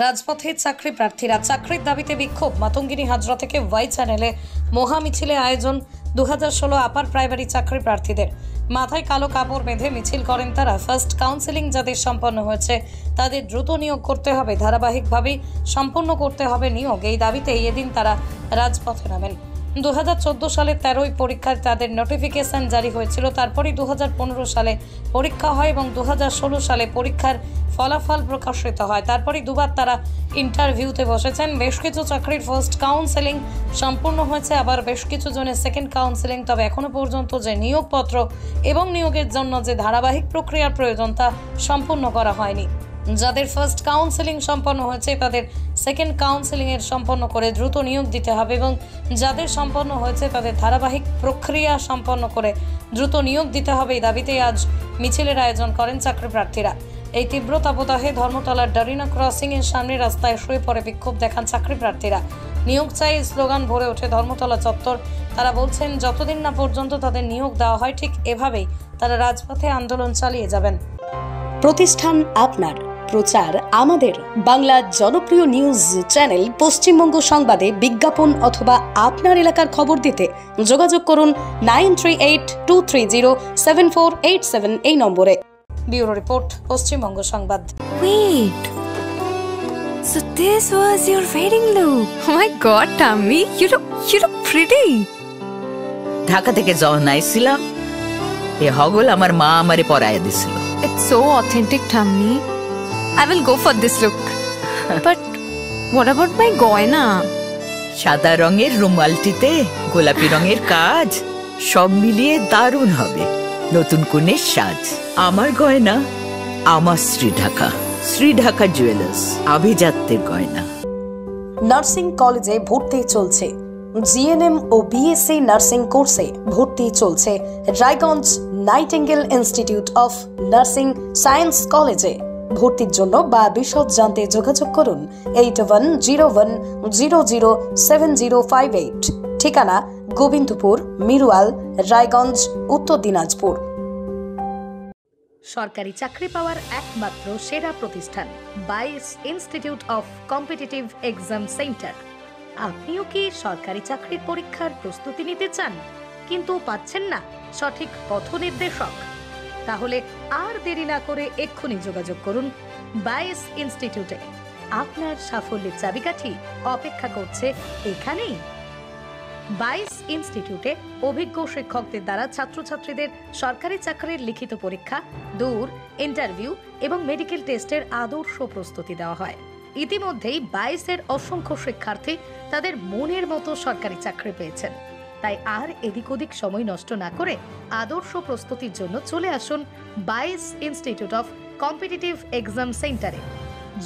রাজপথে চাকরি প্রার্থীরা চাকরির দাবিতে বিক্ষোভ। মাতঙ্গিনী হাজরা থেকে ওয়াই চ্যানেলে মহা মিছিলে আয়োজন। 2016 আপার প্রাইমারি চাকরি প্রার্থীদের মাথায় কালো কাপড় বেঁধে মিছিল করেন তারা। ফার্স্ট কাউন্সেলিং যাদের সম্পন্ন হয়েছে তাদের দ্রুত নিয়োগ করতে হবে, ধারাবাহিকভাবে সম্পন্ন করতে হবে নিয়োগ। এই দাবিতে এদিন তারা রাজপথে নামেন। 2014 সালের 13ই পরীক্ষায় তাদের নোটিফিকেশন জারি হয়েছিল। তারপরে 2015 সালে পরীক্ষা হয় এবং 2016 সালে পরীক্ষার ফলাফল প্রকাশিত হয়। তারপরে দুবার তারা ইন্টারভিউতে বসেছেন। বেশ কিছু চাকরির ফার্স্ট কাউন্সেলিং সম্পূর্ণ হয়েছে, আবার বেশ কিছু জনের সেকেন্ড কাউন্সেলিং। তবে এখনো পর্যন্ত যে নিয়োগপত্র এবং নিয়োগের জন্য যে ধারাবাহিক প্রক্রিয়ার প্রয়োজন তা সম্পূর্ণ করা হয়নি। যাদের ফার্স্ট কাউন্সেলিং সম্পন্ন হয়েছে তাদের সেকেন্ড কাউন্সেলিং এর সম্পন্ন করে দ্রুত নিয়োগ দিতে হবে এবং যাদের সম্পন্ন হয়েছে তাদের ধারাবাহিক প্রক্রিয়া সম্পন্ন করে দ্রুত নিয়োগ দিতে হবে। এই দাবিতে আজ মিছিলের আয়োজন করেন চাকরি প্রার্থীরা। এই তীব্র তাপদাহে ধর্মতলার ডারিনা ক্রসিং এর সামনে রাস্তায় শুয়ে পড়ে বিক্ষোভ দেখান চাকরি প্রার্থীরা। নিয়োগ চাই স্লোগান ভরে ওঠে ধর্মতলা চত্বর। তারা বলছেন যতদিন না পর্যন্ত তাদের নিয়োগ দেওয়া হয় ঠিক এভাবেই তারা রাজপথে আন্দোলন চালিয়ে যাবেন। প্রতিষ্ঠান আপনার, প্রচার আমাদের। বাংলার জনপ্রিয় নিউজ চ্যানেল পশ্চিমবঙ্গ সংবাদে বিজ্ঞাপন অথবা আপনার এলাকার খবর দিতে যোগাযোগ করুন 9382307487 এই নম্বরে। ব্যুরো রিপোর্ট, পশ্চিমবঙ্গ সংবাদ। Wait, so this was your wedding look? Oh my God, Tammy, you look pretty. Dhaka থেকে যখন আইছিলাম এ হগল আমার মা আমারে পরাইয়া দিছিল। It's so authentic, Tammy. I will go for this look. But what about my goina? সাদা রঙের রুমালটিতে গোলাপি রঙের কাজ, সব মিলিয়ে দারুণ হবে নতুন কনের সাজ। আমার গয়না আমার শ্রী ঢাকা জুয়েলার্স, আভিজাত্যের গয়না। নার্সিং কলেজে ভর্তি চলছে। জিএনএম ও বিএসসি নার্সিং কোর্সে ভর্তি চলছে Raiganj nightingale institute of nursing science কলেজে। ভর্তির জন্য বা বিশদ জানতে যোগাযোগ করুন 8101007058। ঠিকানা গোবিন্দপুর, মিরুয়াল, রায়গঞ্জ, উত্তর দিনাজপুর। সরকারি চাকরি পাওয়ার একমাত্র সেরা প্রতিষ্ঠান 22 institute of competitive exam centre. আপনিও কি সরকারি চাকরির পরীক্ষার প্রস্তুতি নিতে চান কিন্তু পাচ্ছেন না সঠিক পথ নির্দেশক? তাহলে আর দেরি না করে এক্ষুনি যোগাযোগ করুন 22 ইনস্টিটিউটে। আপনার সাফল্যের চাবিকাঠি অপেক্ষা করছে এখানেই। 22 ইনস্টিটিউটে অভিজ্ঞ শিক্ষকদের দ্বারা ছাত্রছাত্রীদের সরকারি চাকরির লিখিত পরীক্ষা, দূর ইন্টারভিউ এবং মেডিকেল টেস্টের আদর্শ প্রস্তুতি দেওয়া হয়। ইতিমধ্যেই 22-এর অসংখ্য শিক্ষার্থী তাদের মনের মতো সরকারি চাকরি পেয়েছেন। তাই আর এদিক ওদিক সময় নষ্ট না করে আদর্শ প্রস্তুতির জন্য চলে আসুন 22 ইনস্টিটিউট অফ কম্পিটিটিভ এক্সাম সেন্টারে।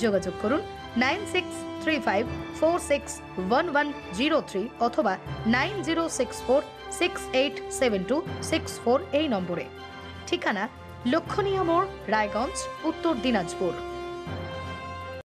যোগাযোগ করুন 9635461103 অথবা 9064687264 এই নম্বরে। ঠিকানা লক্ষণীয় মোড়, রায়গঞ্জ, উত্তর দিনাজপুর।